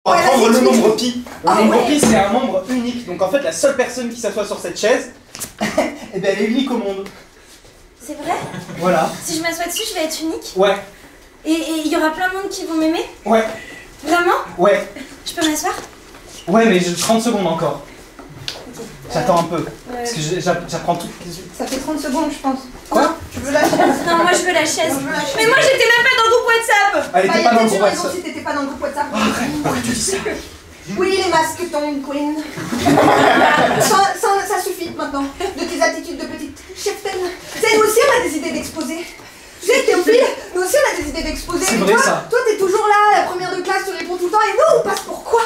On va prendre le nombre pi. Le nombre ouais. pi, c'est un nombre unique. Donc en fait, la seule personne qui s'assoit sur cette chaise, eh ben, elle est unique au monde. C'est vrai? Voilà. Si je m'assois dessus, je vais être unique? Ouais. Et il y aura plein de monde qui vont m'aimer? Ouais. Vraiment? Ouais. Je peux m'asseoir? Ouais, mais j'ai 30 secondes encore. Ok. J'attends un peu. Parce que j'apprends tout. Ça fait 30 secondes, je pense. Quoi? Tu veux la chaise? Non, moi je veux la chaise. Je veux la chaise. Mais moi j'étais même pas dans le groupe WhatsApp! Elle Bah, était y a pas dans le peut-être groupe une raison WhatsApp. si t'étais pas dans le groupe WhatsApp. Pourquoi tu dis ça? Oui, les masques tombent, Queen. Ça suffit maintenant de tes attitudes de petite cheftaine. Tu sais, nous aussi on a des idées d'exposer. Tu sais, Théophile, nous aussi on a des idées d'exposer. C'est Mais vrai, toi, ça. toi t'es toujours là, la première de classe, tu réponds tout le temps, et nous on passe pour quoi?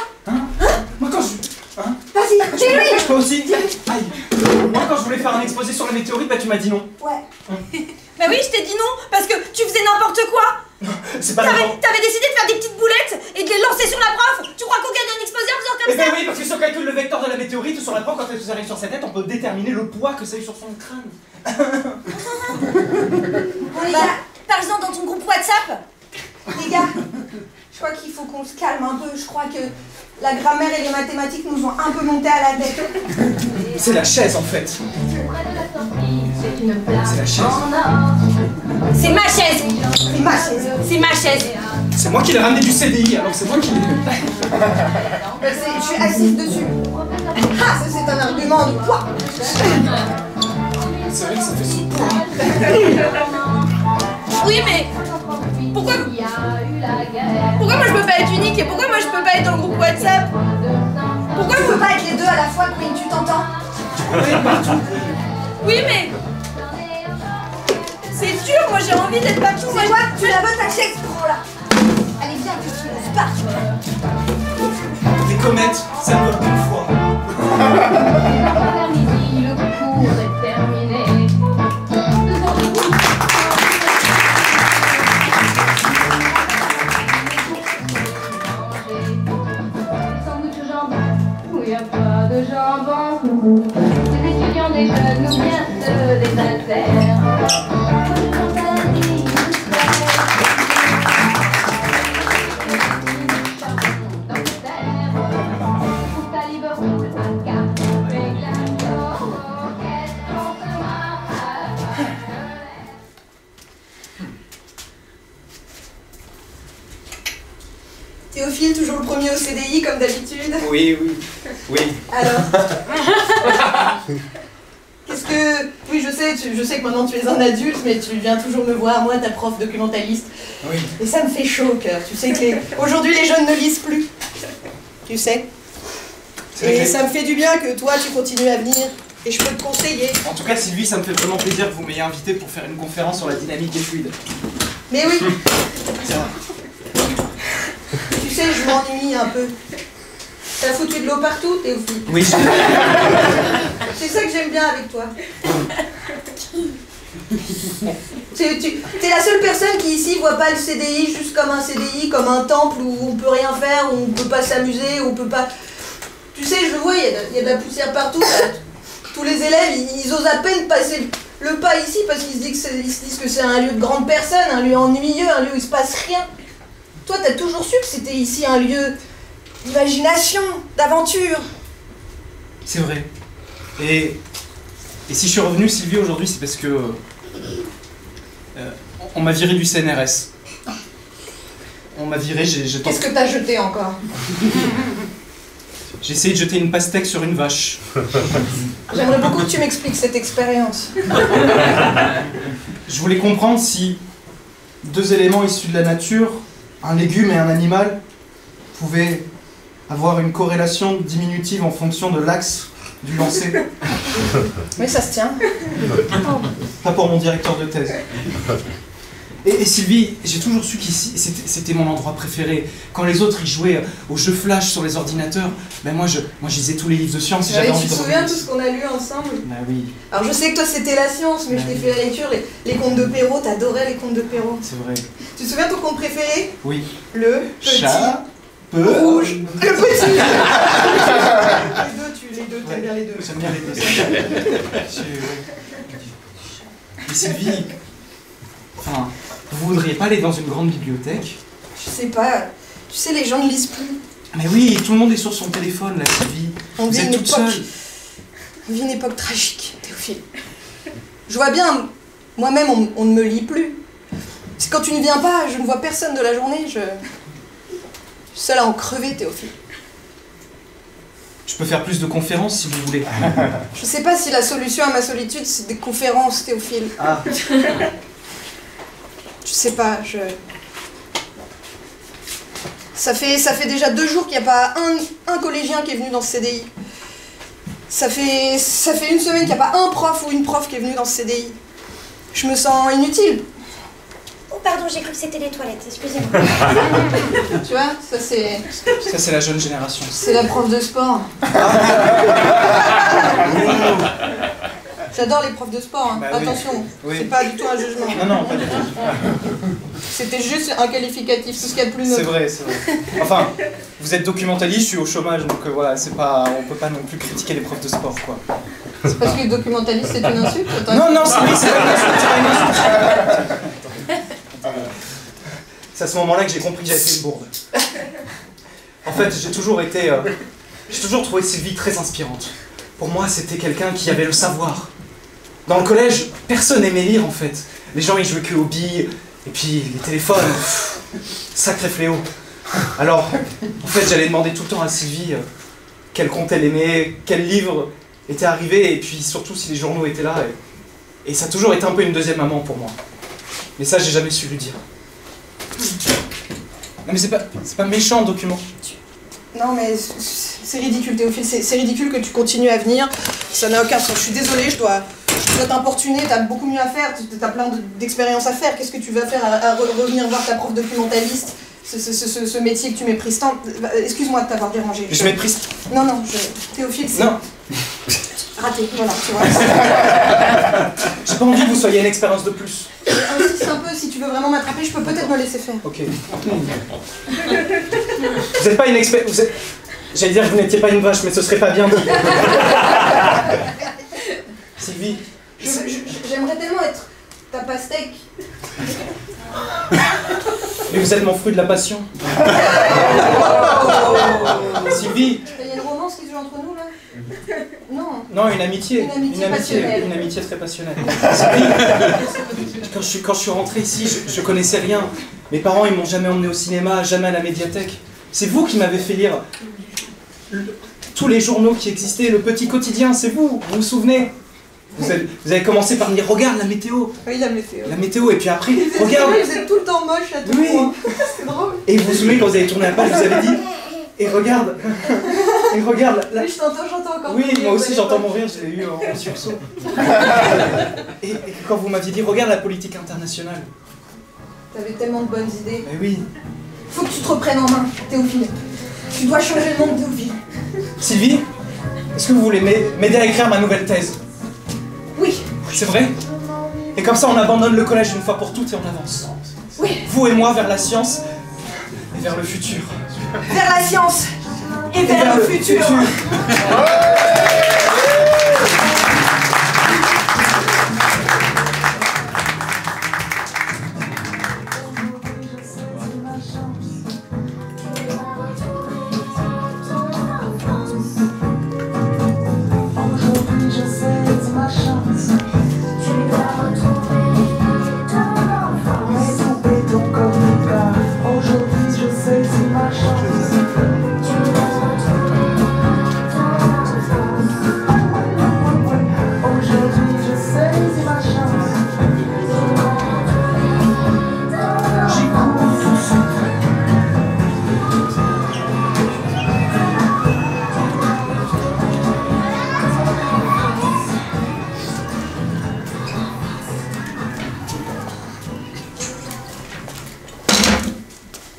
Moi quand je... Hein? Vas-y, dis lui. Je peux aussi... Aïe. Moi quand je voulais faire un exposé sur la météorite, bah tu m'as dit non. Ouais. Bah oui, je t'ai dit non, parce que tu faisais n'importe quoi! C'est pas n'importe... T'avais décidé de faire des petites boulettes et de les lancer sur la prof! Tu crois qu'on gagne un exposé en faisant Eh comme ben ça? oui, parce que si on calcule le vecteur de la météorite sur la proie, quand elle arrive sur sa tête, on peut déterminer le poids que ça a eu sur son crâne. Bah, Parle-en dans ton groupe WhatsApp! les gars, je crois qu'il faut qu'on se calme un peu. Je crois que la grammaire et les mathématiques nous ont un peu monté à la tête. C'est la chaise en fait. C'est la chaise. C'est ma chaise! C'est ma chaise. C'est ma chaise! C'est moi qui l'ai ramené du CDI, alors c'est moi qui l'ai... Je suis assise dessus. Ah, ça c'est un argument de poids. C'est vrai que ça fait son poids. Oui, mais pourquoi moi je peux pas être unique et pourquoi moi je peux pas être dans le groupe WhatsApp? Pourquoi je peux pas être les deux à la fois, Queen, tu t'entends? Oui, mais c'est sûr, moi j'ai envie d'être partout. C'est quoi? Tu la veux ta chaise, prends-la. Allez, viens, que tu ne pas. Des comètes, ça ne vole qu'une fois. Le cours est terminé. Sandwich au jambon, où il n'y a pas de jambon. Les étudiants des jeunes ou bien ceux des altères. Moi je pense à la vie du dans le terre. Pousse à Liverpool, à Cap, avec la quête contre ma Théophile, toujours le premier au CDI, comme d'habitude. Oui, oui, oui. Alors qu'est-ce que... Oui, je sais que maintenant tu es un adulte, mais tu viens toujours me voir, moi, ta prof documentaliste. Oui. Et ça me fait chaud au cœur. Tu sais que aujourd'hui, les jeunes ne lisent plus. Tu sais. Et ça me fait du bien que toi, tu continues à venir. Et je peux te conseiller. En tout cas, Sylvie, ça me fait vraiment plaisir que vous m'ayez invité pour faire une conférence sur la dynamique des fluides. Mais oui, C'est vrai. tu sais, je m'ennuie un peu. T'as foutu de l'eau partout, Théophile. Oui, C'est ça que j'aime bien avec toi. T'es la seule personne qui ici voit pas le CDI juste comme un CDI, comme un temple où on peut rien faire, où on peut pas s'amuser, où on peut pas... Tu sais, je le vois, il y a de la poussière partout. Là. Tous les élèves, ils osent à peine passer le pas ici parce qu'ils se disent que c'est un lieu de grande personne, un lieu ennuyeux, un lieu où il se passe rien. Toi, t'as toujours su que c'était ici un lieu d'imagination, d'aventure. c'est vrai. Et si je suis revenu, Sylvie, aujourd'hui, c'est parce que... on m'a viré du CNRS. On m'a viré, j'ai Qu'est-ce que t'as jeté encore? J'ai essayé de jeter une pastèque sur une vache. J'aimerais beaucoup que tu m'expliques cette expérience. Je voulais comprendre si deux éléments issus de la nature, un légume et un animal, pouvaient avoir une corrélation diminutive en fonction de l'axe du lancer. Mais ça se tient. Pas pour mon directeur de thèse. Et Sylvie, j'ai toujours su qu'ici, c'était mon endroit préféré. Quand les autres ils jouaient aux jeux flash sur les ordinateurs, ben moi je lisais tous les livres de sciences et j'avais envie Tu de te souviens revenir tout ici. ce qu'on a lu ensemble? Bah oui, Alors je sais que toi c'était la science, mais je t'ai fait la lecture, les contes de Perrault, t'adorais les contes de Perrault. c'est vrai. Tu te souviens ton conte préféré? Oui. Le petit Chat, peu... rouge. Le petit. Les deux, t'aimes bien les deux. J'aime bien les deux. Mais Sylvie, enfin, vous voudriez pas aller dans une grande bibliothèque? Je sais pas, tu sais les gens ne lisent plus. Mais oui, tout le monde est sur son téléphone, là, Sylvie. On Vous vit êtes une toute époque. seule. On vit une époque tragique, Théophile. Je vois bien, moi-même, on ne me lit plus. C'est quand tu ne viens pas, je ne vois personne de la journée, je suis seule à en crever, Théophile. Je peux faire plus de conférences si vous voulez. Je sais pas si la solution à ma solitude, c'est des conférences, Théophile. Ah, Je sais pas, Ça fait déjà 2 jours qu'il n'y a pas un collégien qui est venu dans ce CDI. Ça fait 1 semaine qu'il n'y a pas un prof ou une prof qui est venu dans ce CDI. Je me sens inutile. Oh pardon, j'ai cru que c'était les toilettes, excusez-moi. Tu vois, ça c'est la jeune génération. la prof de sport. J'adore les profs de sport, hein. Bah oui. Attention, Oui. c'est pas du tout un jugement. Non, pas du tout. C'était juste un qualificatif, tout ce qu'il y a de plus C'est neutre. vrai, c'est vrai. Enfin, vous êtes documentaliste, je suis au chômage, donc voilà, c'est pas, on peut pas non plus critiquer les profs de sport, quoi. C'est parce que le documentaliste c'est une insulte. Attends. Non, c'est oui, c'est pas une insulte, c'est pas une insulte. C'est à ce moment-là que j'ai compris que j'avais fait une bourde. En fait, j'ai toujours trouvé Sylvie très inspirante. Pour moi, c'était quelqu'un qui avait le savoir. Dans le collège, personne n'aimait lire, en fait. Les gens, ils jouaient que aux billes, et puis les téléphones, sacré fléau. Alors, en fait, j'allais demander tout le temps à Sylvie quel conte elle aimait, quel livre était arrivé, et puis surtout si les journaux étaient là. Et ça a toujours été un peu une deuxième maman pour moi. Mais ça, j'ai jamais su lui dire. Non mais c'est pas méchant, le document. Non mais c'est ridicule Théophile, c'est ridicule que tu continues à venir, ça n'a aucun sens. Je suis désolée, je dois t'importuner, t'as beaucoup mieux à faire, t'as plein d'expériences à faire. Qu'est-ce que tu vas faire à revenir voir ta prof documentaliste, ce métier que tu méprises tant. Excuse-moi de t'avoir dérangé. Je méprise. Non, Théophile, c'est... Non. Raté, voilà, tu vois. J'ai pas envie que vous soyez une expérience de plus. Insiste un peu, si tu veux vraiment m'attraper, je peux peut-être me laisser faire. Ok. Vous êtes pas une expérience... J'allais dire que vous n'étiez pas une vache, mais ce serait pas bien dit. Sylvie. J'aimerais tellement être ta pastèque. Mais vous êtes mon fruit de la passion. Sylvie. Il y a une romance qui se joue entre nous, là? Non. Non, une amitié. Une amitié passionnelle. Une amitié très passionnelle. Sylvie, quand je suis rentré ici, je connaissais rien. Mes parents, ils m'ont jamais emmené au cinéma, jamais à la médiathèque. C'est vous qui m'avez fait lire tous les journaux qui existaient, le petit quotidien, c'est vous vous souvenez? Vous avez commencé par me dire, regarde la météo. Oui, la météo. La météo, et puis après, Regarde. regarde. Vous êtes tout le temps moche à tout Oui. point. C'est drôle. Et vous vous souvenez quand vous avez tourné la page, vous avez dit, et regarde. Et regarde. Oui, j'entends encore. Oui, moi aussi j'entends mon rire, je l'ai eu en sursaut. Et quand vous m'aviez dit, regarde la politique internationale. T'avais tellement de bonnes idées. Mais oui. Faut que tu te reprennes en main, Théophile. Tu dois changer le monde, Théophile. Sylvie, est-ce que vous voulez m'aider à écrire ma nouvelle thèse? Oui. C'est vrai? Et comme ça on abandonne le collège une fois pour toutes et on avance. Oui. Vous et moi vers la science et vers le futur. Vers la science et vers le futur.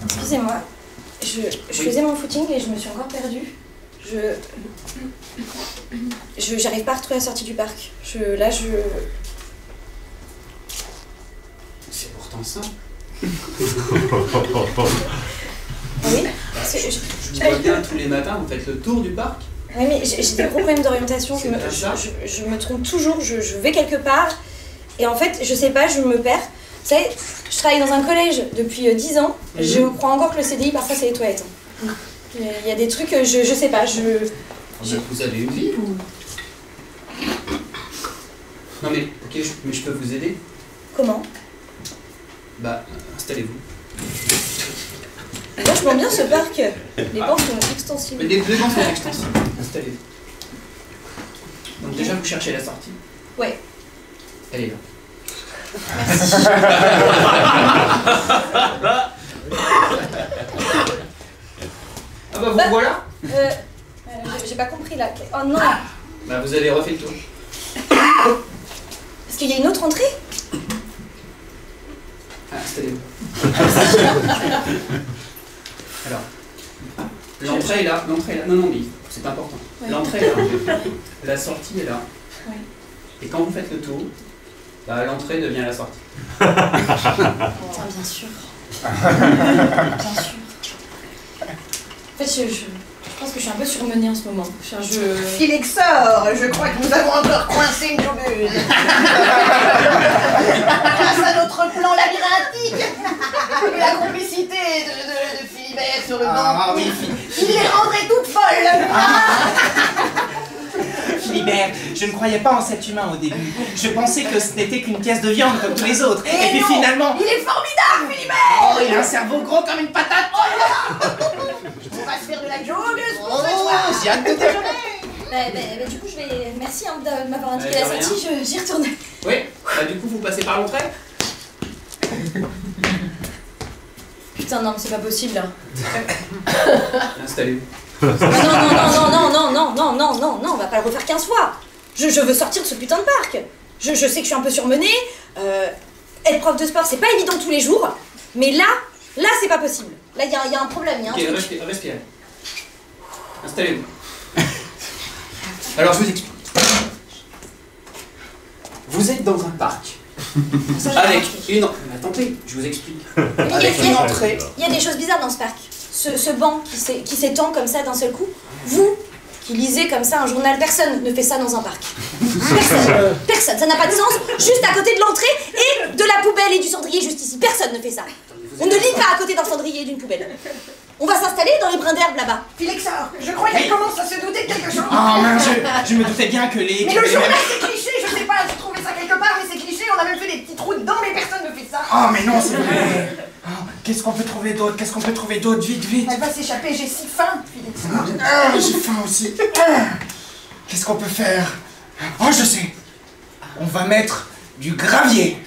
Excusez-moi, je faisais mon footing et je me suis encore perdue. J'arrive pas à retrouver la sortie du parc. C'est pourtant ça. Oui. Je vois bien tous les matins, vous faites le tour du parc. Oui, mais j'ai des gros problèmes d'orientation. C'est pas ça. Je me trompe toujours, je vais quelque part et en fait, je sais pas, je me perds. Vous savez, je travaille dans un collège depuis 10 ans. Je crois encore que le CDI, parfois, c'est les toilettes. Il y a des trucs, je sais pas, Vous avez une vie ou... Non mais, ok, mais je peux vous aider? Comment? Bah, installez-vous. Vachement bien ce parc. Les bancs sont extensibles. Mais les bancs sont extensibles. Installez-vous. Donc déjà, vous cherchez la sortie? Ouais. Elle est là. Merci. Ah bah vous voilà. J'ai pas compris là. Oh non. Bah vous avez refait le tour. Est-ce qu'il y a une autre entrée? Ah, installez-vous. Alors, l'entrée est là, Non, non, mais c'est important. Ouais. L'entrée est là, la sortie est là. Ouais. Et quand vous faites le tour, bah, l'entrée devient la sortie. Putain, bien sûr. Bien sûr. En fait, je pense que je suis un peu surmenée en ce moment. Philexor, je crois que nous avons encore coincé une joggeuse. Grâce à notre plan labyrinthique et la complicité de Philibert sur le banc, oui, il les rendrait toutes folles. Philibert, je ne croyais pas en cet humain au début. Je pensais que ce n'était qu'une pièce de viande comme tous les autres. Et puis non, finalement... il est formidable, Philibert. Oh, il a un cerveau gros comme une patate. On va se faire de la joggeuse pour ce soir. J'ai hâte de déjeuner. Du coup, merci de m'avoir indiqué De la rien. sortie, j'y retourne. Oui, bah, du coup vous passez par l'entrée. Putain, non, mais c'est pas possible. Installez-vous. Non, on va pas le refaire 15 fois. Je veux sortir de ce putain de parc. Je sais que je suis un peu surmenée. Être prof de sport, c'est pas évident tous les jours. Mais là, c'est pas possible. Là, il y a un problème, il y a un Ok, truc. respirez. Installez-vous. Alors je vous explique. Vous êtes dans un parc. Ça, j'ai Avec remarqué. une... Mais attendez, je vous explique. Mais Avec une entrée. il y a des choses bizarres dans ce parc. Ce banc qui s'étend comme ça d'un seul coup. Vous, qui lisez comme ça un journal, personne ne fait ça dans un parc. Personne, ça n'a pas de sens. Juste à côté de l'entrée et de la poubelle et du cendrier juste ici. Personne ne fait ça. On ne lit pas à côté d'un cendrier et d'une poubelle. On va s'installer dans les brins d'herbe là-bas. Philexor, je crois qu'il commence à se douter de quelque chose. Oh mince, je me doutais bien que les... Mais le journal c'est cliché, je sais pas, j'ai trouvé ça quelque part, mais c'est cliché, on a même fait des petits trous dedans, mais personne ne fait ça. Oh mais non, c'est vrai. Oh, qu'est-ce qu'on peut trouver d'autre? Vite. Elle va s'échapper, j'ai si faim, Philexor. Ah, j'ai faim aussi. Qu'est-ce qu'on peut faire? Oh, je sais. On va mettre du gravier.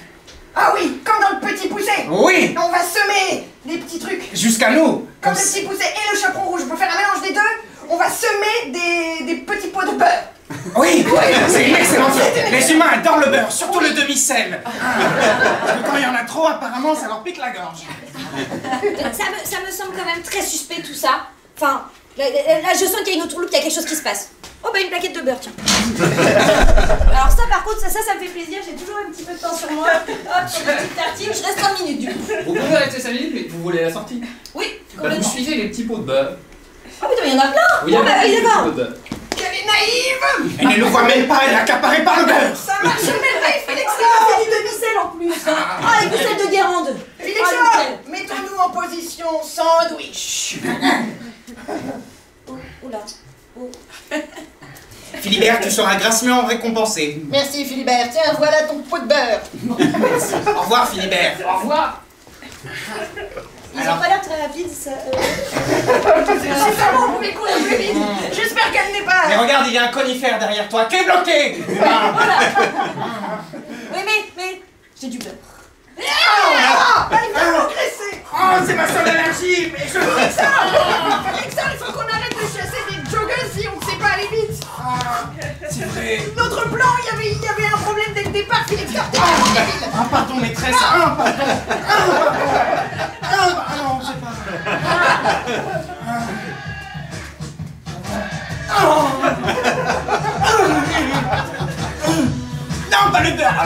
Ah oui, comme dans le petit pousset. Oui. On va semer des petits trucs. Jusqu'à nous. Comme le petit pousset et le chaperon rouge, on peut faire un mélange des deux. On va semer des petits pots de beurre. Oui, c'est une excellente idée. Les humains adorent le beurre, surtout le demi-sel. Parce que quand il y en a trop, apparemment, ça leur pique la gorge. Ça me semble quand même très suspect tout ça. Enfin, là je sens qu'il y a une autre loupe, qu'il y a quelque chose qui se passe. Oh bah une plaquette de beurre, tiens. Alors ça par contre, ça me fait plaisir, j'ai toujours un petit peu de temps sur moi. Hop, une petite tartine, je reste 5 minutes du coup. Vous pouvez rester 5 minutes, mais vous voulez la sortie. Oui, Bah, vous complètement. suivez les petits pots de beurre. Ah putain, il y en a plein. Oui, il y a Bon bah des oui, petits d'accord. pots de beurre. Qu'elle est naïve. Elle ne nous voit même pas, elle est accaparée par le beurre. Ça marche merveille, Philexor. C'est du demi-sel en plus. Ah, et puis celle de Guérande. Philexor, mettons-nous en position sandwich. Oula. Philibert, tu seras grassement récompensé. Merci Philibert, tiens, voilà ton pot de beurre. Au revoir, Philibert. Au revoir. Ils Alors- ont pas l'air très rapides, ça. Si vraiment on pouvait courir plus vite. J'espère qu'elle n'est pas... Mais regarde, il y a un conifère derrière toi qui est bloqué. Oui, mais j'ai du beurre. Ah, il va progresser. Oh, c'est ma seule allergie, mais je... Philexor, il faut qu'on arrête de chasser des joggers si on ne sait pas aller vite. C'est vrai. Notre plan, il y avait un problème dès le départ, Philexor. Ah, pardon, maîtresse. Ah, pardon. Ah, non, c'est pas... Non, pas le beurre.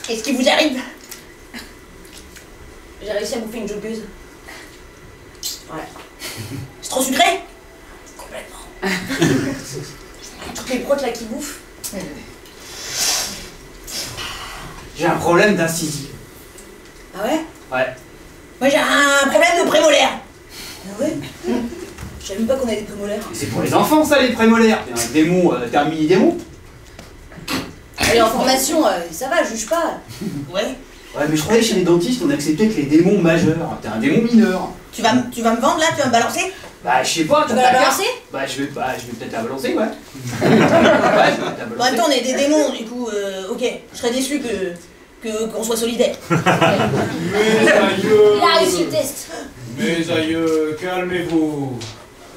Qu'est-ce qui vous arrive? J'ai réussi à bouffer une joggeuse. Ouais. C'est trop sucré? Complètement. Toutes les protes là qui bouffent. J'ai un problème d'incisive. Ah ouais? Ouais. Moi j'ai un problème de prémolaire. Ah ouais? Je savais même pas qu'on avait des prémolaires. C'est pour les enfants ça les prémolaires. T'es un démon, t'es un mini-démon. Allez, en formation, ça va, juge pas. Ouais. Ouais mais je croyais que chez les dentistes on acceptait que les démons majeurs. T'es un démon mineur. Tu vas me vendre là? Tu vas me balancer? Bah je sais pas, Tu vas la balancer? Bah je vais peut-être la balancer, ouais. Ouais, je vais peut-être la balancer. Bon, en même temps, on est des démons, du coup, ok. Je serais déçu qu'on soit solidaires. Mes Il a aïeux, réussi le test. mes aïeux, calmez-vous.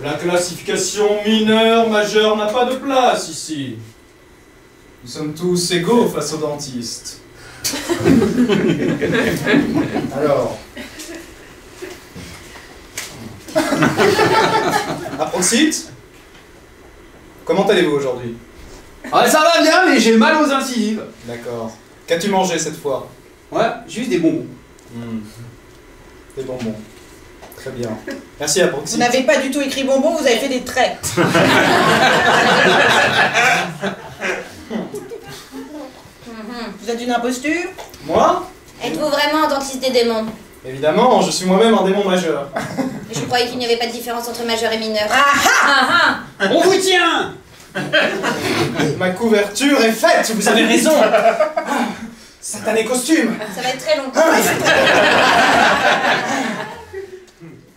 La classification mineure, majeure n'a pas de place ici. Nous sommes tous égaux face aux dentistes. Alors. Approxite, comment allez-vous aujourd'hui? Ah ça va bien mais j'ai mal aux incisives. D'accord. Qu'as-tu mangé cette fois? Ouais, juste des bonbons. Des bonbons. Très bien. Merci Approxite. Vous n'avez pas du tout écrit bonbon, vous avez fait des traits. Vous êtes une imposture? Moi? Êtes-vous vraiment un dentiste des démons? Évidemment, je suis moi-même un démon majeur. Mais je croyais qu'il n'y avait pas de différence entre majeur et mineur. Ah On vous tient. Ma couverture est faite, vous avez raison. Satané costume. Ça va être très long.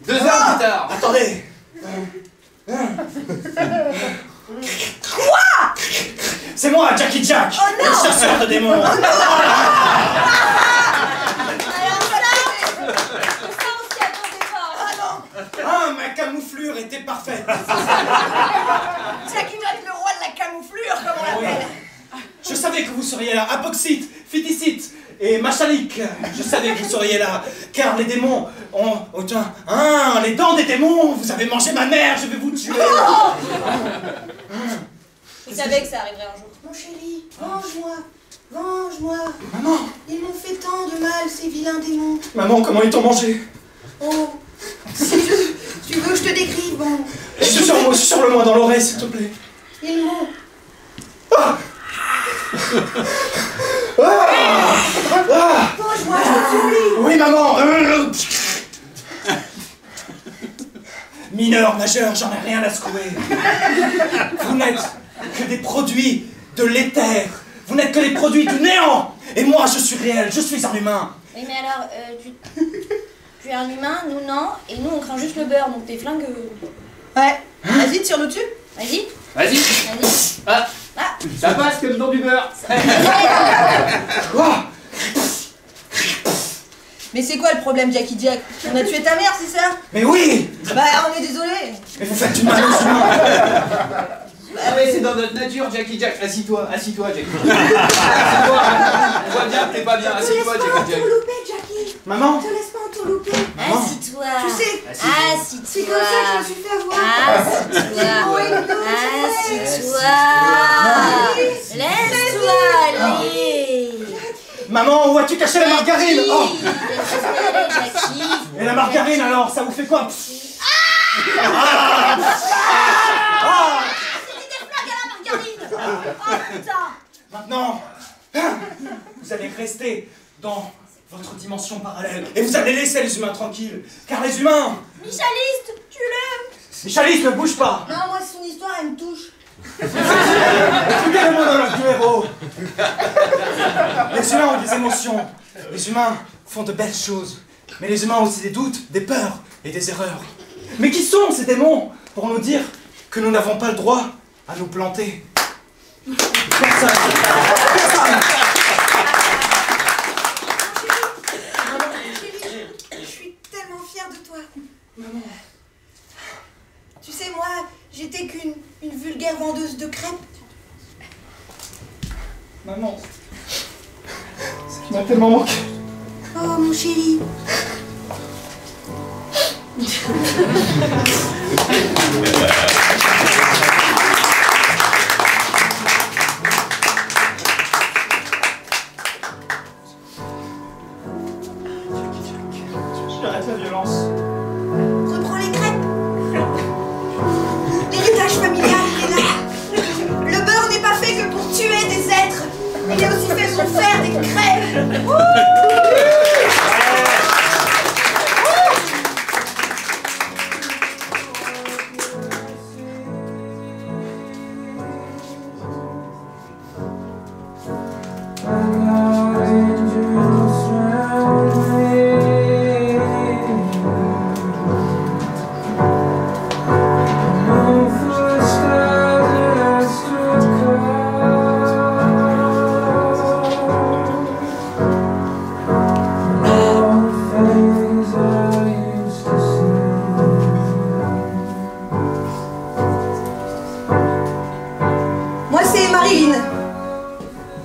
2 heures plus tard. Attendez. Quoi? C'est moi, Jackie Jack, le chasseur de démons. Alors ça on s'y attendait pas. Ah, ma camouflure était parfaite. Jackie Jack, le roi de la camouflure, comme on Oui. l'appelle. Je savais que vous seriez là, Apoxite, Fiticite et Machalik. Je savais que vous seriez là, car les démons ont... les dents des démons. Vous avez mangé ma mère, je vais vous tuer. Je savais que ça arriverait un jour. Mon chéri, venge-moi, venge-moi. Maman, Ils m'ont fait tant de mal, ces vilains démons. maman, comment ils t'ont mangé? Oh, si tu veux que je te décrive, bon. Susurre-le-moi dans l'oreille, s'il te plaît. Ils m'ont... Venge-moi, je te supplie. Oui, maman. Mineur, majeur, j'en ai rien à secouer. Vous n'êtes que des produits de l'éther. Vous n'êtes que des produits du néant. Et moi, je suis réel, je suis un humain. Oui mais alors, tu es un humain, nous non, et nous on craint juste le beurre, donc t'es flingueux. Ouais, vas-y, tire-nous dessus. Vas-y, Vas-y. vas-y. Ah, Ah, ça passe comme dans du beurre. Quoi? Mais c'est quoi le problème, Jackie Jack? On a tué ta mère, c'est ça? Mais oui. Bah, on est désolé. Mais vous faites du mal aux humains. Ah mais c'est dans notre nature, Jackie Jack. Assis-toi, Jackie Jack. Assis-toi. On voit bien que t'es pas bien. Assis-toi, Jackie Jack. louper, Jackie. Maman. Te laisse pas en tout louper. assis-toi. Tu sais, Assis-toi. c'est comme ça que je me suis fait avoir. Assis-toi. Assis-toi. Laisse-toi aller. Maman, où as-tu caché la margarine? Oh. Laisse-toi aller, Jackie. Et la margarine alors, ça vous fait quoi? C'était des flaques à la margarine. Oh putain. Maintenant, vous allez rester dans votre dimension parallèle et vous allez laisser les humains tranquilles, car les humains... Michaliste, tu l'aimes? Michalis, ne bouge pas. Non, moi, son histoire, elle me touche. Écoutez le monologue du héros. Les humains ont des émotions. Les humains font de belles choses. Mais les humains ont aussi des doutes, des peurs et des erreurs. Mais qui sont ces démons pour nous dire que nous n'avons pas le droit à nous planter? Personne. Personne. Je suis tellement fière de toi. Maman. Tu sais, moi, j'étais qu'une vulgaire vendeuse de crêpes. Maman. Ça m'a tellement manqué. Oh, mon chéri. Arrête la violence. Reprends les crêpes. L'héritage familial, il est là. Le beurre n'est pas fait que pour tuer des êtres. Il est aussi fait pour faire des crêpes.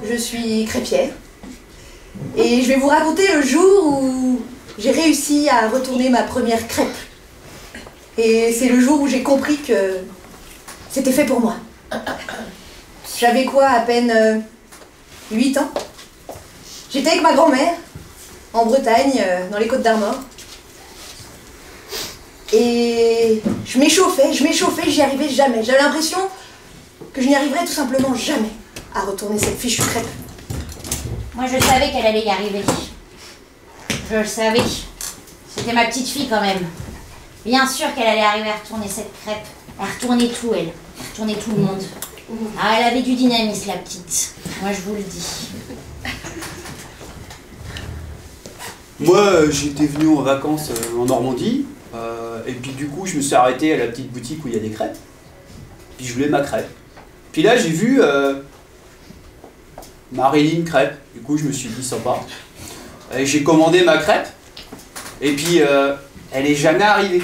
Je suis crêpière et je vais vous raconter le jour où j'ai réussi à retourner ma première crêpe. Et c'est le jour où j'ai compris que c'était fait pour moi. J'avais quoi, à peine 8 ans. J'étais avec ma grand-mère en Bretagne, dans les Côtes d'Armor. Et je m'échauffais, j'y arrivais jamais. J'avais l'impression que je n'y arriverais tout simplement jamais à retourner cette fichue crêpe. Moi, je savais qu'elle allait y arriver. Je le savais. C'était ma petite fille, quand même. Bien sûr qu'elle allait arriver à retourner cette crêpe. À retourner tout, elle. À retourner tout le monde. Ah, elle avait du dynamisme, la petite. Moi, je vous le dis. Moi, j'étais venu en vacances en Normandie. Et puis, du coup, je me suis arrêté à la petite boutique où il y a des crêpes. Puis, je voulais ma crêpe. Puis là, j'ai vu Marilyn crêpe. Du coup, je me suis dit sympa. Et j'ai commandé ma crêpe. Et puis, elle est jamais arrivée.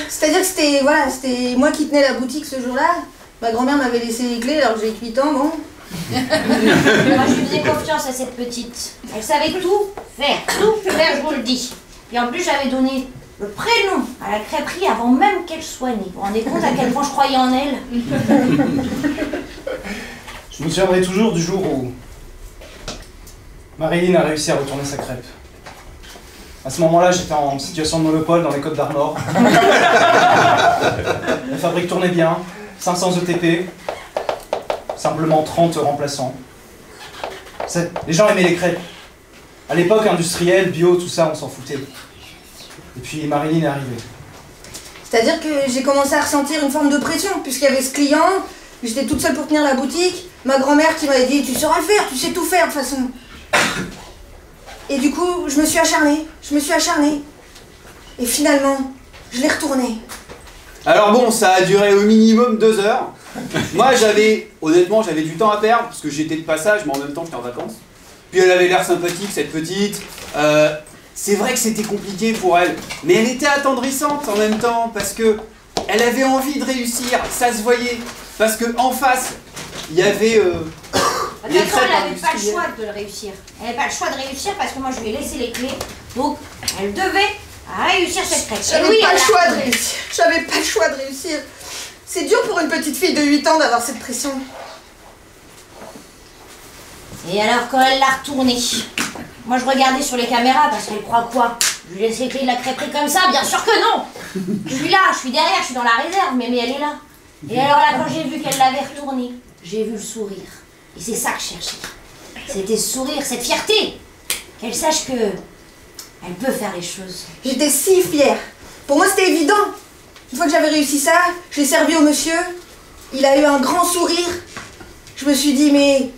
C'est-à-dire que c'était moi qui tenais la boutique ce jour-là. Ma grand-mère m'avait laissé les clés alors que j'ai 8 ans, bon. Moi, je lui faisais confiance à cette petite. Elle savait tout faire, je vous le dis. Et en plus, j'avais donné le prénom à la crêperie avant même qu'elle soit née. Vous vous rendez compte à quel point je croyais en elle? Je me souviendrai toujours du jour où Marilyn a réussi à retourner sa crêpe. À ce moment-là, j'étais en situation de monopole dans les Côtes d'Armor. La fabrique tournait bien, 500 ETP, simplement 30 remplaçants. Les gens aimaient les crêpes. À l'époque, industrielle, bio, tout ça, on s'en foutait. Et puis Marilyn est arrivée. C'est-à-dire que j'ai commencé à ressentir une forme de pression, puisqu'il y avait ce client, j'étais toute seule pour tenir la boutique, ma grand-mère qui m'avait dit « tu sauras le faire, tu sais tout faire de toute façon ». Et du coup, je me suis acharnée. Et finalement, je l'ai retournée. Alors bon, ça a duré au minimum 2 heures. Moi, honnêtement, j'avais du temps à perdre, parce que j'étais de passage, mais en même temps, j'étais en vacances. Puis elle avait l'air sympathique, cette petite. C'est vrai que c'était compliqué pour elle, mais elle était attendrissante en même temps, parce que elle avait envie de réussir, ça se voyait. Parce que en face, il y avait De toute façon, elle n'avait pas le choix de le réussir. Elle n'avait pas le choix de réussir parce que moi, je lui ai laissé les clés. Donc, elle devait réussir cette crêpe. J'avais pas le choix de réussir. J'avais pas le choix de réussir. C'est dur pour une petite fille de 8 ans d'avoir cette pression. Et alors, quand elle l'a retournée, moi, je regardais sur les caméras parce qu'elle croit quoi? Je lui laisse les clés de la crêperie comme ça? Bien sûr que non! Je suis là, je suis derrière, je suis dans la réserve, mais elle est là. Et alors là, quand j'ai vu qu'elle l'avait retournée, j'ai vu le sourire. Et c'est ça que je cherchais. C'était ce sourire, cette fierté. Qu'elle sache que elle peut faire les choses. J'étais si fière. Pour moi, c'était évident. Une fois que j'avais réussi ça, je l'ai servi au monsieur. Il a eu un grand sourire. Je me suis dit, mais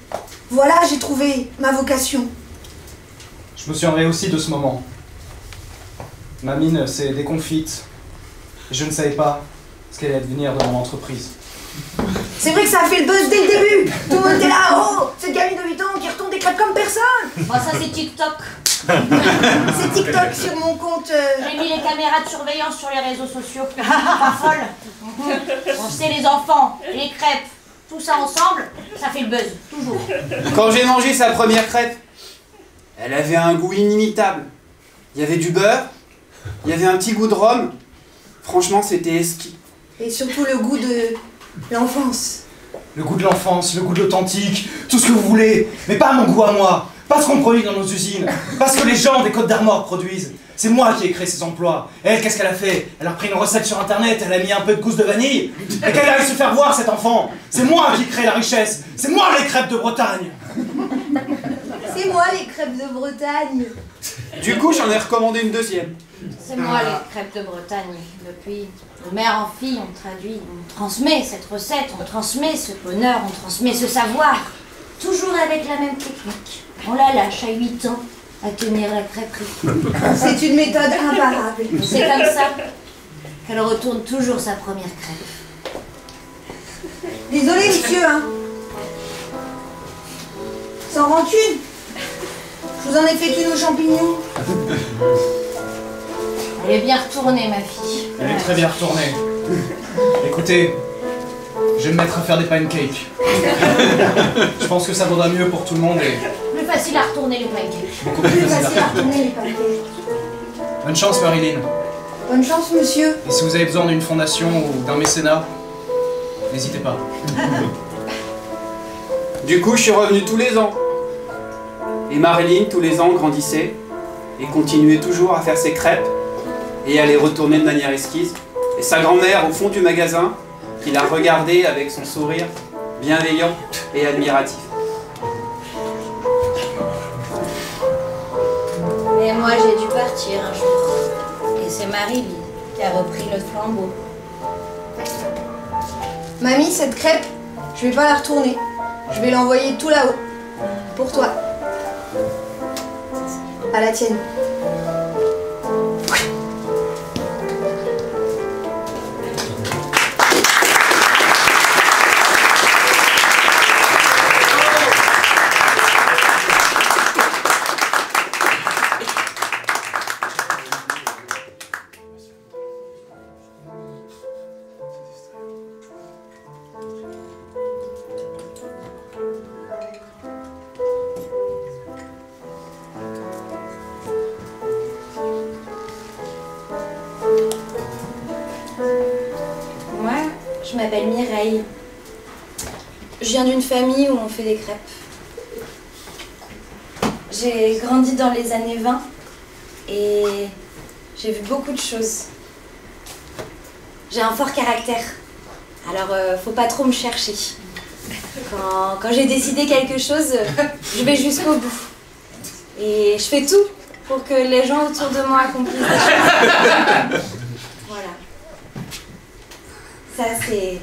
voilà, j'ai trouvé ma vocation. Je me souviendrai aussi de ce moment. Ma mine s'est déconfite. Et je ne savais pas ce qu'allait advenir de mon entreprise. C'est vrai que ça a fait le buzz dès le début. Tout le monde était là, oh, cette gamine de 8 ans qui retourne des crêpes comme personne. Bon, ça c'est TikTok. C'est TikTok sur mon compte. J'ai mis les caméras de surveillance sur les réseaux sociaux. Pas folle. On sait, les enfants, les crêpes, tout ça ensemble, ça fait le buzz, toujours. Quand j'ai mangé sa première crêpe, elle avait un goût inimitable. Il y avait du beurre, il y avait un petit goût de rhum. Franchement, c'était exquis. Et surtout le goût de l'enfance. Le goût de l'enfance, le goût de l'authentique, tout ce que vous voulez, mais pas mon goût à moi. Pas ce qu'on produit dans nos usines, pas ce que les gens des Côtes d'Armor produisent. C'est moi qui ai créé ces emplois. Et elle, qu'est-ce qu'elle a fait? Elle a repris une recette sur internet, elle a mis un peu de gousse de vanille, et qu'elle aille se faire voir, cet enfant. C'est moi qui crée la richesse, c'est moi les crêpes de Bretagne. C'est moi les crêpes de Bretagne. Du coup, j'en ai recommandé une deuxième. C'est moi les crêpes de Bretagne. Depuis de mère en fille, on traduit, on transmet cette recette, on transmet ce bonheur, on transmet ce savoir. Toujours avec la même technique. On la lâche à 8 ans à tenir la crêperie. C'est une méthode imparable. C'est comme ça qu'elle retourne toujours sa première crêpe. Désolé, monsieur, hein. Sans rancune. Je vous en ai fait une aux champignons. Elle est bien retournée, ma fille. Elle est très bien retournée. Écoutez, je vais me mettre à faire des pancakes. Je pense que ça vaudra mieux pour tout le monde et Plus facile à retourner les pancakes. beaucoup plus Plus facile facile à à faire. retourner les pancakes. Bonne chance, Marilyn. Bonne chance, monsieur. Et si vous avez besoin d'une fondation ou d'un mécénat, n'hésitez pas. Du coup, je suis revenu tous les ans. Et Marilyn, tous les ans, grandissait et continuait toujours à faire ses crêpes et à les retourner de manière esquisse. Et sa grand-mère, au fond du magasin, qui la regardait avec son sourire bienveillant et admiratif. Mais moi, j'ai dû partir un jour. Et c'est Marilyn qui a repris le flambeau. Mamie, cette crêpe, je vais pas la retourner. Je vais l'envoyer tout là-haut. Pour toi. À la tienne. Moi, je m'appelle Mireille. Je viens d'une famille où on fait des crêpes. J'ai grandi dans les années 20 et j'ai vu beaucoup de choses. J'ai un fort caractère, alors faut pas trop me chercher. Quand j'ai décidé quelque chose, je vais jusqu'au bout. Et je fais tout pour que les gens autour de moi accomplissent des choses. Voilà. Ça, c'est...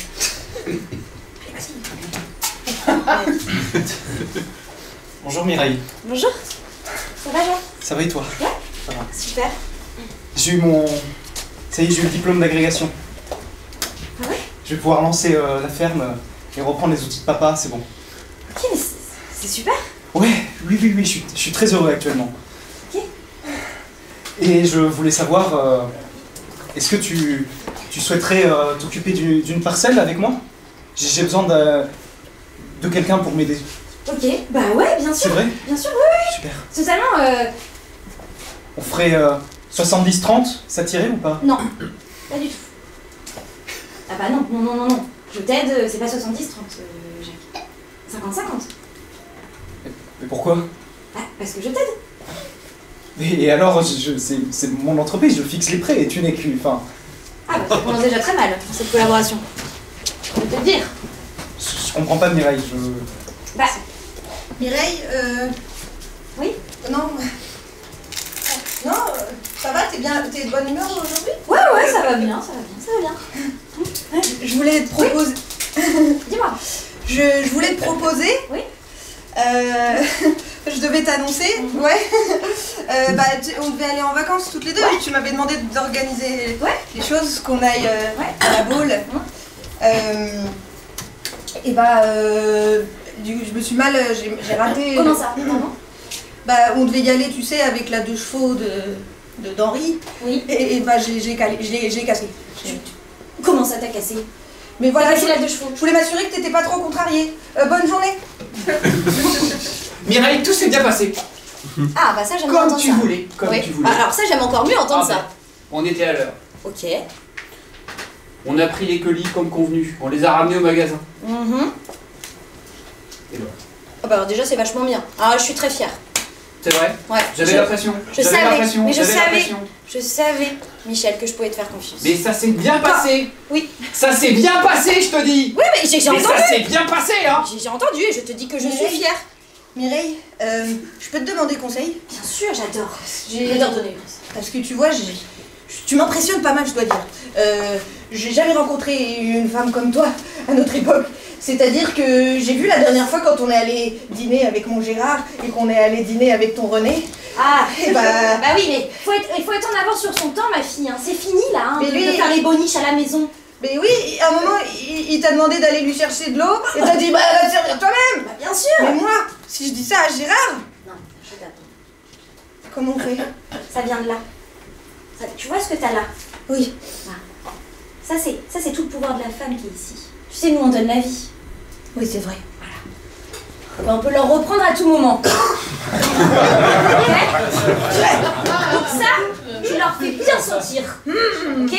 Bonjour Mireille. Bonjour. Ça va, Jean? Ça va et toi? Ouais. Ça va. Super. J'ai eu mon... Ça y est, j'ai eu le diplôme d'agrégation. Ah ouais? Je vais pouvoir lancer la ferme et reprendre les outils de papa, c'est bon. Ok, mais c'est super. Ouais, oui, je suis très heureux actuellement. Ok. Et je voulais savoir, est-ce que tu souhaiterais t'occuper d'une parcelle avec moi? J'ai besoin de quelqu'un pour m'aider. Ok, bah ouais, bien C'est sûr. vrai? Bien sûr, oui. Super. Totalement, On ferait 70-30, ça tirait ou pas? non, pas du tout. Ah bah non. Je t'aide, c'est pas 70-30, Jacques. 50-50. Mais pourquoi? Ah, parce que je t'aide. Et alors, c'est mon entreprise, je fixe les prix et tu n'es que... Enfin, Ah bah ça commence déjà très mal, cette collaboration. Je vais te le dire. je comprends pas Mireille, Bah, Mireille, oui. Non. Non, ça va, t'es de bonne humeur aujourd'hui? Ouais, ça va bien. Je voulais te proposer. Dis-moi. Je voulais te proposer. Oui. Je devais t'annoncer, ouais. On devait aller en vacances toutes les deux et tu m'avais demandé d'organiser les choses, qu'on aille à la boule. Je me suis mal, j'ai raté. Comment ça? Pardon? On devait y aller, tu sais, avec la 2 chevaux d'Henri. Oui. Et j'ai cassé. Comment ça t'a cassé? Mais voilà, T'as cassé la 2 chevaux. je voulais m'assurer que t'étais pas trop contrariée. Bonne journée. Mireille, tout s'est bien passé. Ah bah ça j'aime bien Comme entendre tu ça. voulais. Comme Oui. tu voulais. Alors ça j'aime encore mieux entendre Ah ça. On était à l'heure. Ok. On a pris les colis comme convenu. On les a ramenés au magasin. Mhm. Et voilà. Ah bah alors déjà c'est vachement bien. Ah je suis très fière. C'est vrai? Ouais. J'avais l'impression. Je savais, Michel, que je pouvais te faire confiance. Mais ça s'est bien passé. Oui. Ça s'est bien passé, je te dis. Oui, mais j'ai Mais entendu. ça s'est bien passé, hein. J'ai entendu et je te dis que je suis fière. Mireille, je peux te demander conseil? Bien sûr, j'adore. J'ai- J'adore donner. Parce que tu vois, tu m'impressionnes pas mal, je dois dire. J'ai jamais rencontré une femme comme toi à notre époque. C'est-à-dire que j'ai vu la dernière fois quand on est allé dîner avec mon Gérard et qu'on est allé dîner avec ton René. Ah, Et bah oui, mais il faut être en avance sur son temps, ma fille. Hein. C'est fini là, hein, Mais de lui- faire les boniches à la maison. mais oui, à un moment, il t'a demandé d'aller lui chercher de l'eau et t'as dit bah va te servir toi-même. Bah bien sûr. Mais moi, si je dis ça à Gérard, Non, je t'attends. comment on fait? Ça vient de là. Tu vois ce que t'as là? Oui. Ça c'est tout le pouvoir de la femme qui est ici. Tu sais, nous on donne la vie. Oui, c'est vrai. On peut leur reprendre à tout moment. Ok? Donc ça, tu leur fais bien sentir. Ok?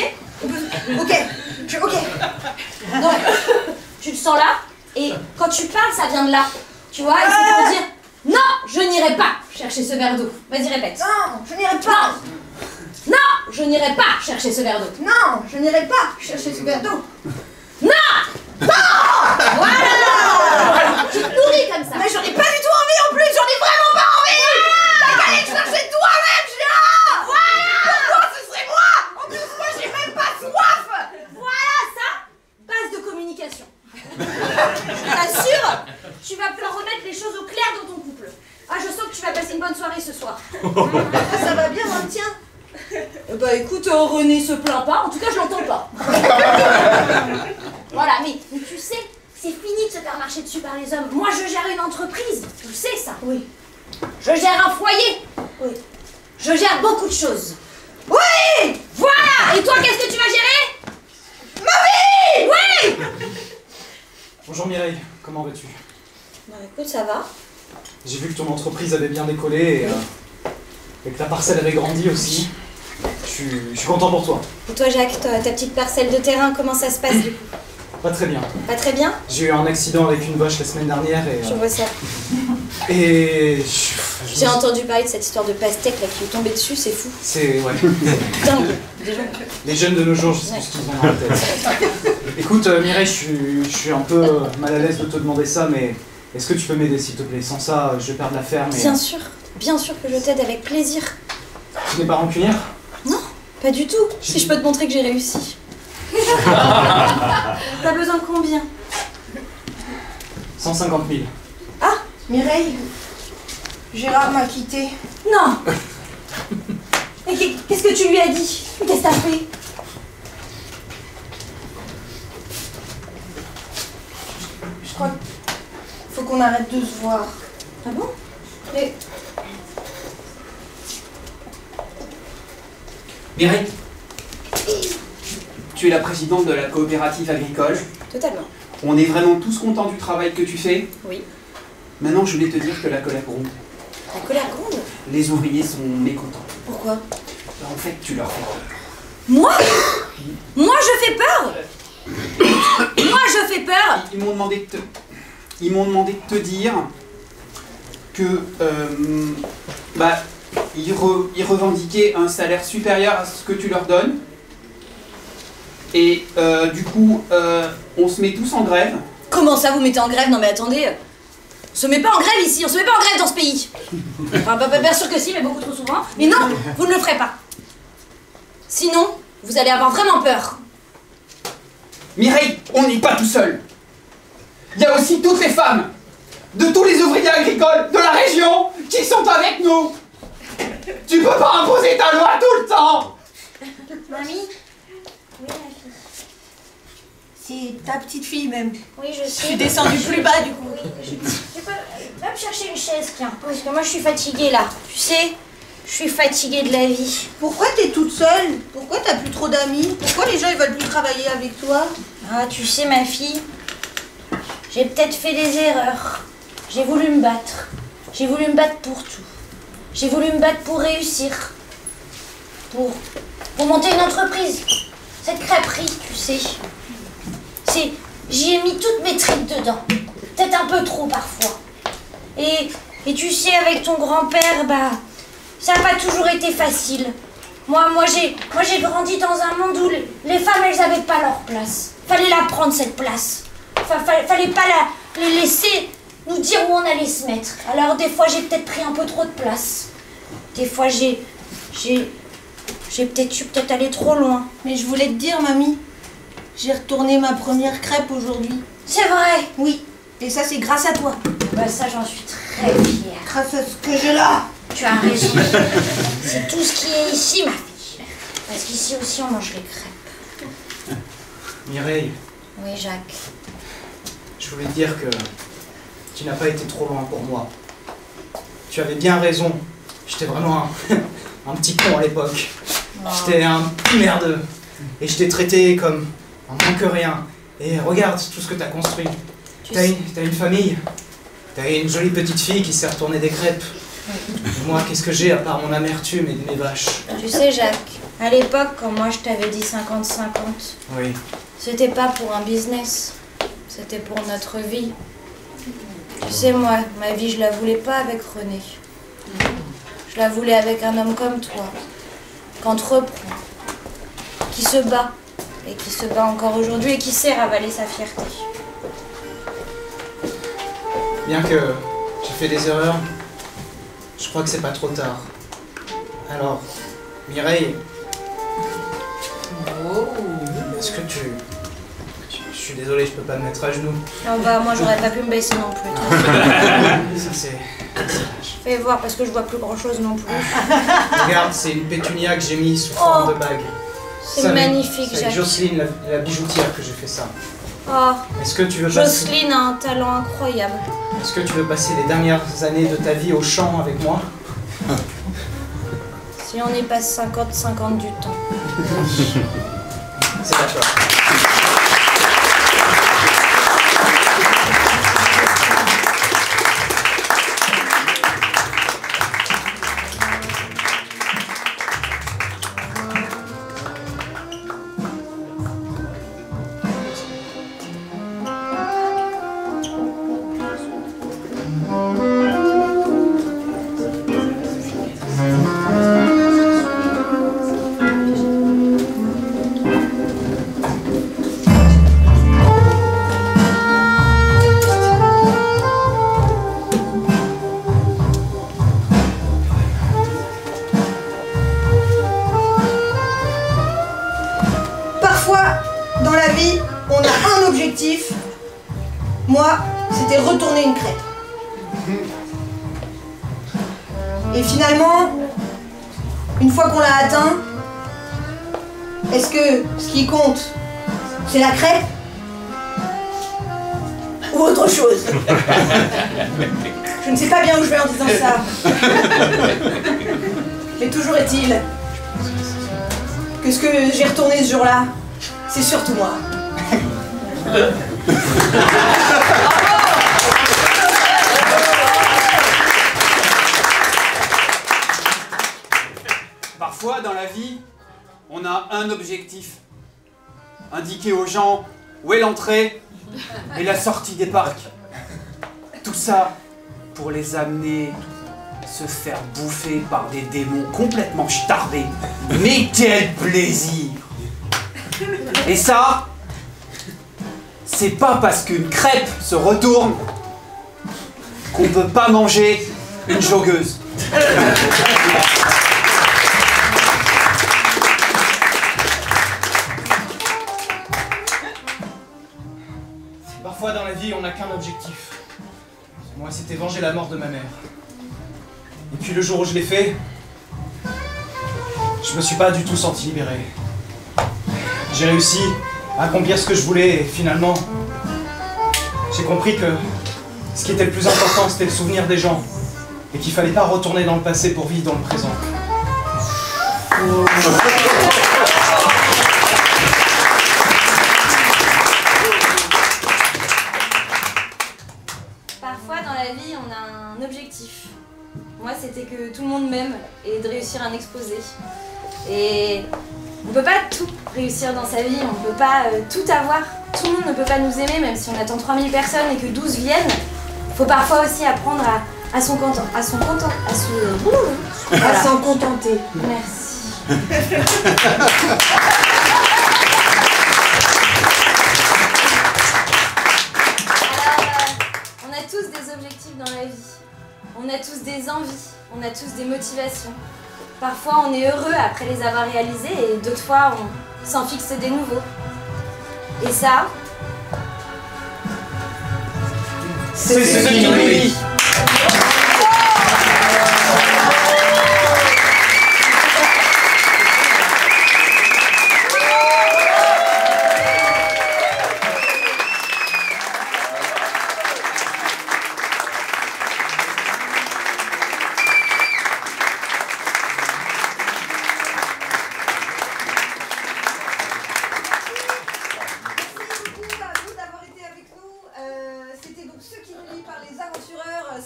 Ok. Ok. Donc, tu le sens là, et quand tu parles, ça vient de là. Tu vois, et c'est pour dire non, je n'irai pas chercher ce verre d'eau. Vas-y, répète. Non, je n'irai pas. Non, je n'irai pas chercher ce verre d'eau. Non, je n'irai pas chercher ce verre d'eau. Tu te nourris comme ça. Mais j'en ai pas du tout envie en plus, j'en ai vraiment pas envie. T'as qu'à aller te chercher toi-même, Gérard. Pourquoi ce serait moi? En plus, moi j'ai même pas soif. Voilà ça, base de communication. Je t'assure, tu vas pouvoir remettre les choses au clair dans ton couple. Ah, je sens que tu vas passer une bonne soirée ce soir. Ça va bien, moi, tiens. Bah écoute, René se plaint pas, en tout cas je l'entends pas. Voilà, mais tu sais, c'est fini de se faire marcher dessus par les hommes. Moi je gère une entreprise, tu le sais ça. Oui. Je gère un foyer. Oui. Je gère beaucoup de choses. Oui. Voilà. Et toi, qu'est-ce que tu vas gérer? Ma vie. Oui. Bonjour Mireille, comment vas-tu? Bah écoute, ça va. J'ai vu que ton entreprise avait bien décollé et que ta parcelle avait grandi aussi. Je suis content pour toi. Et toi Jacques, ta petite parcelle de terrain, comment ça se passe du coup? Pas très bien. Pas très bien? J'ai eu un accident avec une vache la semaine dernière Je vois ça. et J'ai entendu parler de cette histoire de pastèque là qui est tombée dessus, c'est fou. c'est ouais. Dingue. Déjà. Les jeunes de nos jours, je sais plus ce qu'ils ont dans la tête. Écoute Mireille, je suis un peu mal à l'aise de te demander ça, mais est-ce que tu peux m'aider s'il te plaît? Sans ça, je vais perdre la ferme. Bien sûr que je t'aide avec plaisir. Tu n'es pas rancunière? Non, pas du tout. Si je peux te montrer que j'ai réussi. T'as besoin de combien? 150 000. Ah, Mireille, Gérard m'a quitté. Non. Et qu'est-ce que tu lui as dit? Qu'est-ce que t'as fait? Je crois qu'il faut qu'on arrête de se voir. Ah bon? Mais Mireille, tu es la présidente de la coopérative agricole. totalement. On est vraiment tous contents du travail que tu fais. Oui. Maintenant, je voulais te dire que la colère gronde. La colère gronde? Les ouvriers sont mécontents. Pourquoi? En fait, tu leur fais peur. Moi? Moi je fais peur? Moi je fais peur? Ils m'ont demandé de te dire que ils revendiquaient un salaire supérieur à ce que tu leur donnes. Et du coup, on se met tous en grève. Comment ça vous mettez en grève? Non mais attendez, on se met pas en grève ici, on se met pas en grève dans ce pays. Enfin, bien sûr que si, mais beaucoup trop souvent. Mais non, vous ne le ferez pas. Sinon, vous allez avoir vraiment peur. Mireille, on n'est pas tout seul. Il y a aussi toutes les femmes de tous les ouvriers agricoles de la région qui sont avec nous. Tu peux pas imposer ta loi tout le temps. Mamie? Oui, ma fille. C'est ta petite fille même. Oui, je Je sais. suis descendue plus bas du coup. Tu peux me chercher une chaise, tiens. Parce que moi, je suis fatiguée, là. Tu sais, je suis fatiguée de la vie. Pourquoi t'es toute seule? Pourquoi t'as plus trop d'amis? Pourquoi les gens ils veulent plus travailler avec toi? Ah, tu sais, ma fille, j'ai peut-être fait des erreurs. J'ai voulu me battre. J'ai voulu me battre pour tout. J'ai voulu me battre pour réussir. Pour monter une entreprise. Cette crêperie, tu sais. J'y ai mis toutes mes tripes dedans. Peut-être un peu trop parfois. Et Et tu sais, avec ton grand-père, bah, ça n'a pas toujours été facile. Moi j'ai grandi dans un monde où les femmes, elles avaient pas leur place. Fallait la prendre, cette place. Fallait pas les laisser nous dire où on allait se mettre. Alors des fois, j'ai peut-être pris un peu trop de place. Des fois, j'ai peut-être aller trop loin. Mais je voulais te dire, mamie, j'ai retourné ma première crêpe aujourd'hui. C'est vrai. Oui, et ça c'est grâce à toi. Bah ça, j'en suis très fière. Grâce à ce que j'ai là. Tu as raison. C'est tout ce qui est ici, ma fille. Parce qu'ici aussi, on mange les crêpes. Mireille, Oui, Jacques. je voulais te dire que tu n'as pas été trop loin pour moi. Tu avais bien raison. J'étais vraiment un petit con à l'époque. Oh. J'étais un merdeux. Et je t'ai traité comme un moins que rien. Et regarde tout ce que t'as construit. T'as une famille. T'as une jolie petite fille qui sait retourner des crêpes. Et moi, qu'est-ce que j'ai à part mon amertume et mes vaches? Tu sais, Jacques, à l'époque, quand moi je t'avais dit 50-50, Oui. c'était pas pour un business. C'était pour notre vie. Tu sais, moi, ma vie, je la voulais pas avec René. Je la voulais avec un homme comme toi, qu'entreprend, qui se bat, et qui se bat encore aujourd'hui, et qui sait ravaler sa fierté. Bien que j'ai fait des erreurs, je crois que c'est pas trop tard. Alors, Mireille, est-ce que je suis désolé, je peux pas me mettre à genoux. Non, bah, moi, j'aurais pas pu me baisser non plus. toi. Ça c'est... Fais voir, parce que je vois plus grand-chose non plus. Regarde, c'est une pétunia que j'ai mis sous forme de bague. C'est magnifique, C'est avec Jacques. Jocelyne, la bijoutière, que j'ai fait ça. Oh, Est-ce que tu veux passer... Jocelyne a un talent incroyable. Est-ce que tu veux passer les dernières années de ta vie au champ avec moi? Si on y passe 50-50 du temps. C'est d'accord. Parfois, dans la vie, on a un objectif. Moi, c'était retourner une crêpe. Et finalement, une fois qu'on l'a atteint, est-ce que ce qui compte, c'est la crêpe ou autre chose? Je ne sais pas bien où je vais en disant ça. Mais toujours est-il que ce que j'ai retourné ce jour-là, c'est surtout moi. Parfois, dans la vie, on a un objectif. Indiquer aux gens où est l'entrée et la sortie des parcs. Tout ça pour les amener se faire bouffer par des démons complètement starbés. Mais quel plaisir! Et ça, c'est pas parce qu'une crêpe se retourne qu'on peut pas manger une joggeuse. Parfois dans la vie, on n'a qu'un objectif. Moi, c'était venger la mort de ma mère. Et puis le jour où je l'ai fait, je me suis pas du tout senti libéré. J'ai réussi à accomplir ce que je voulais et finalement, j'ai compris que ce qui était le plus important, c'était le souvenir des gens. Et qu'il fallait pas retourner dans le passé pour vivre dans le présent. Parfois dans la vie, on a un objectif. Moi, c'était que tout le monde m'aime et de réussir un exposé. Et on peut pas tout réussir dans sa vie, on peut pas tout avoir. Tout le monde ne peut pas nous aimer, même si on attend 3000 personnes et que 12 viennent. Il faut parfois aussi apprendre à s'en contenter. Merci. On a tous des objectifs dans la vie. On a tous des envies. On a tous des motivations. Parfois, on est heureux après les avoir réalisés et d'autres fois, on s'en fixe des nouveaux. Et ça, c'est ce qui nous lie.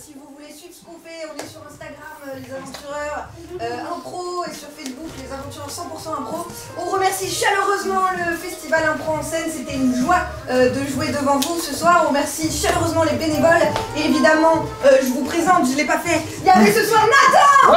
Si vous voulez suivre ce qu'on fait, on est sur Instagram, les Aventureurs Impro, et sur Facebook, les Aventureurs 100% Impro. On remercie chaleureusement le Festival Impro en scène, c'était une joie de jouer devant vous ce soir. On remercie chaleureusement les bénévoles, et évidemment, je vous présente, je ne l'ai pas fait, il y avait ce soir Nathan.